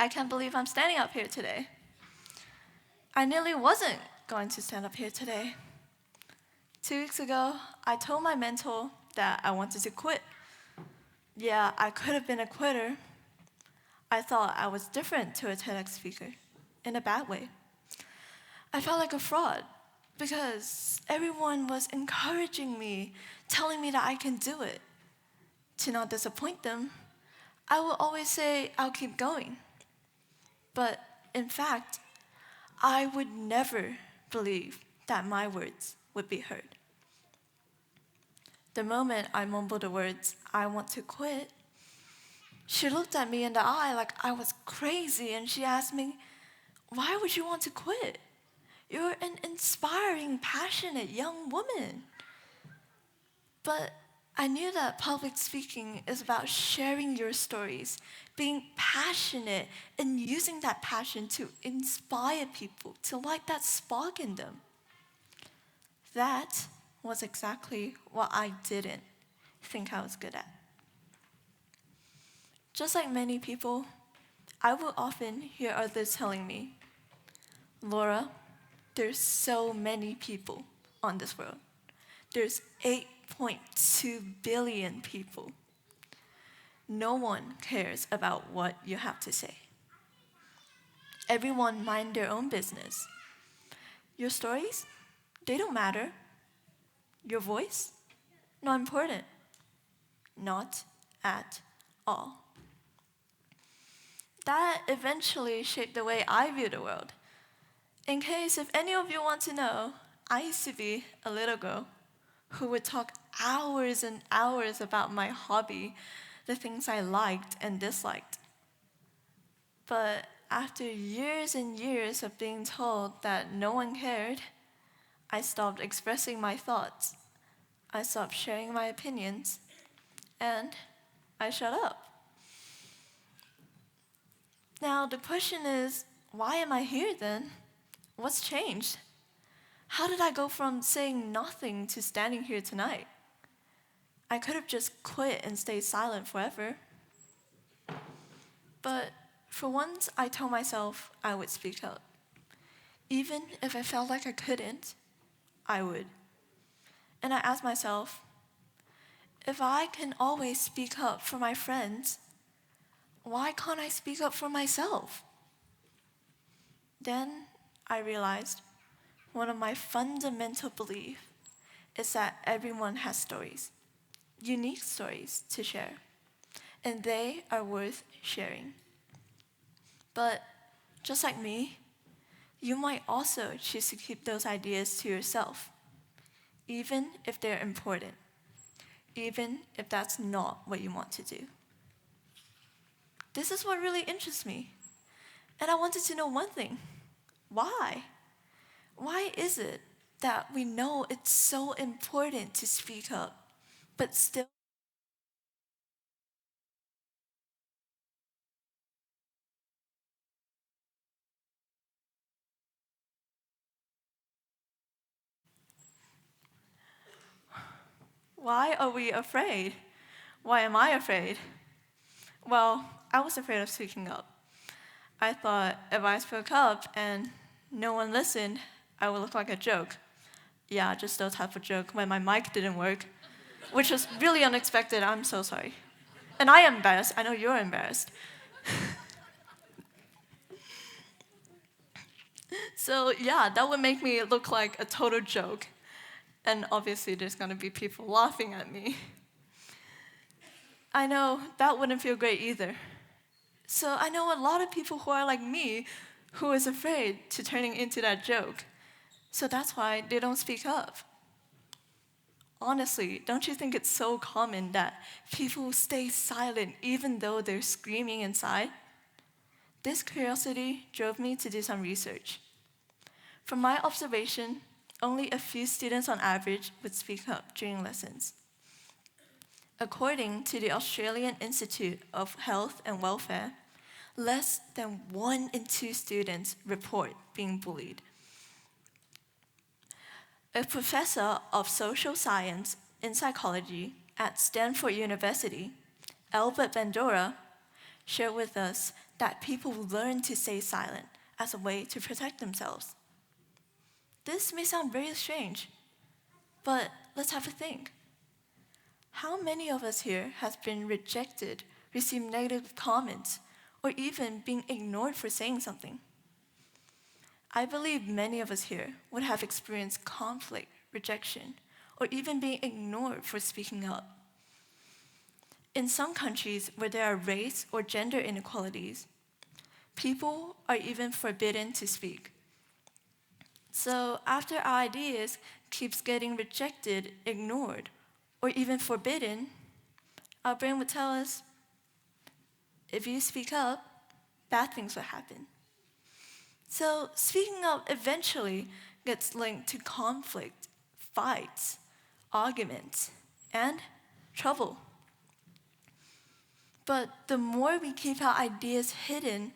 I can't believe I'm standing up here today. I nearly wasn't going to stand up here today. 2 weeks ago, I told my mentor that I wanted to quit. Yeah, I could have been a quitter. I thought I was different to a TEDx speaker, in a bad way. I felt like a fraud because everyone was encouraging me, telling me that I can do it. To not disappoint them, I will always say I'll keep going. But in fact, I would never believe that my words would be heard. The moment I mumbled the words, I want to quit, she looked at me in the eye like I was crazy and she asked me, why would you want to quit? You're an inspiring, passionate young woman. But I knew that public speaking is about sharing your stories, being passionate, and using that passion to inspire people, to light that spark in them. That was exactly what I didn't think I was good at. Just like many people, I will often hear others telling me, Lora, there's so many people on this world. There's 8.2 billion people. No one cares about what you have to say. Everyone mind their own business. Your stories, they don't matter. Your voice, not important. Not at all. That eventually shaped the way I view the world. In case if any of you want to know, I used to be a little girl who would talk hours and hours about my hobby, the things I liked and disliked. But after years and years of being told that no one cared, I stopped expressing my thoughts. I stopped sharing my opinions, and I shut up. Now the question is, why am I here then? What's changed? How did I go from saying nothing to standing here tonight? I could have just quit and stayed silent forever. But for once, I told myself I would speak up. Even if I felt like I couldn't, I would. And I asked myself, if I can always speak up for my friends, why can't I speak up for myself? Then I realized one of my fundamental beliefs is that everyone has stories, unique stories to share, and they are worth sharing. But just like me, you might also choose to keep those ideas to yourself, even if they're important, even if that's not what you want to do. This is what really interests me. And I wanted to know one thing. Why? Why is it that we know it's so important to speak up, but still why are we afraid? Why am I afraid? Well, I was afraid of speaking up. I thought if I spoke up and no one listened, I would look like a joke. Yeah, just those type of joke when my mic didn't work, which was really unexpected. I'm so sorry. And I am embarrassed. I know you're embarrassed. So yeah, that would make me look like a total joke. And obviously there's gonna be people laughing at me. I know that wouldn't feel great either. So I know a lot of people who are like me who is afraid to turning into that joke. So that's why they don't speak up. Honestly, don't you think it's so common that people stay silent even though they're screaming inside? This curiosity drove me to do some research. From my observation, only a few students on average would speak up during lessons. According to the Australian Institute of Health and Welfare, less than 1 in 2 students report being bullied. A professor of social science and psychology at Stanford University, Albert Bandura, shared with us that people learn to stay silent as a way to protect themselves. This may sound very strange, but let's have a think. How many of us here has been rejected, received negative comments, or even being ignored for saying something? I believe many of us here would have experienced conflict, rejection, or even being ignored for speaking up. In some countries where there are race or gender inequalities, people are even forbidden to speak. So after our ideas keeps getting rejected, ignored, or even forbidden, our brain would tell us, if you speak up, bad things will happen. So speaking up eventually gets linked to conflict, fights, arguments, and trouble. But the more we keep our ideas hidden,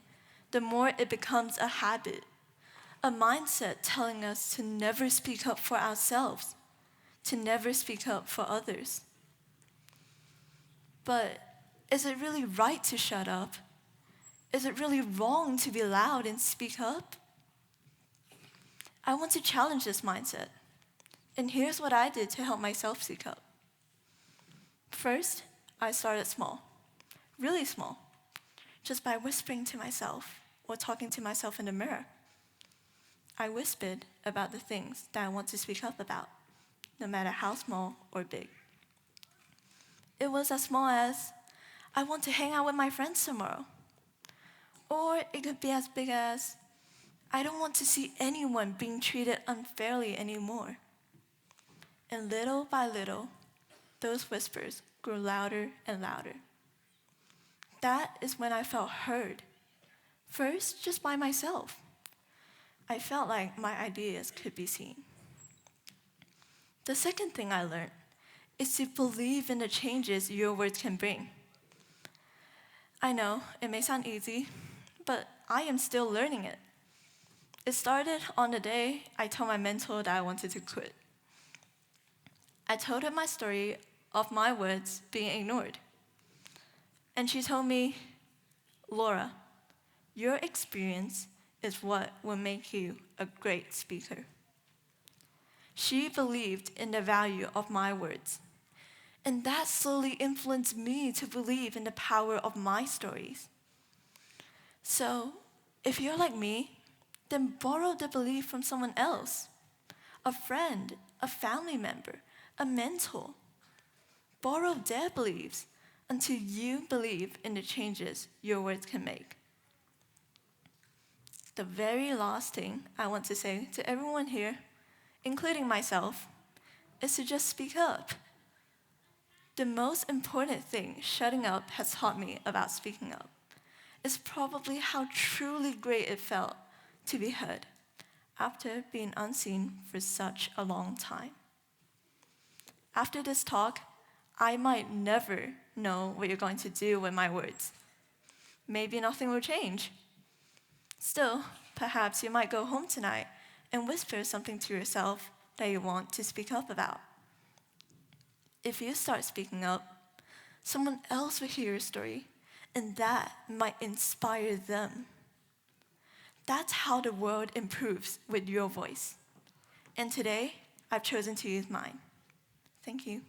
the more it becomes a habit, a mindset telling us to never speak up for ourselves, to never speak up for others. But is it really right to shut up? Is it really wrong to be loud and speak up? I want to challenge this mindset. And here's what I did to help myself speak up. First, I started small, really small, just by whispering to myself or talking to myself in the mirror. I whispered about the things that I want to speak up about, no matter how small or big. It was as small as, I want to hang out with my friends tomorrow. Or it could be as big as, I don't want to see anyone being treated unfairly anymore. And little by little, those whispers grew louder and louder. That is when I felt heard. First, just by myself. I felt like my ideas could be seen. The second thing I learned is to believe in the changes your words can bring. I know it may sound easy, but I am still learning it. It started on the day I told my mentor that I wanted to quit. I told her my story of my words being ignored. And she told me, Lora, your experience is what will make you a great speaker. She believed in the value of my words. And that slowly influenced me to believe in the power of my stories. So, if you're like me, then borrow the belief from someone else, a friend, a family member, a mentor. Borrow their beliefs until you believe in the changes your words can make. The very last thing I want to say to everyone here, including myself, is to just speak up. The most important thing shutting up has taught me about speaking up is probably how truly great it felt to be heard after being unseen for such a long time. After this talk, I might never know what you're going to do with my words. Maybe nothing will change. Still, perhaps you might go home tonight and whisper something to yourself that you want to speak up about. If you start speaking up, someone else will hear your story, and that might inspire them. That's how the world improves with your voice. And today, I've chosen to use mine. Thank you.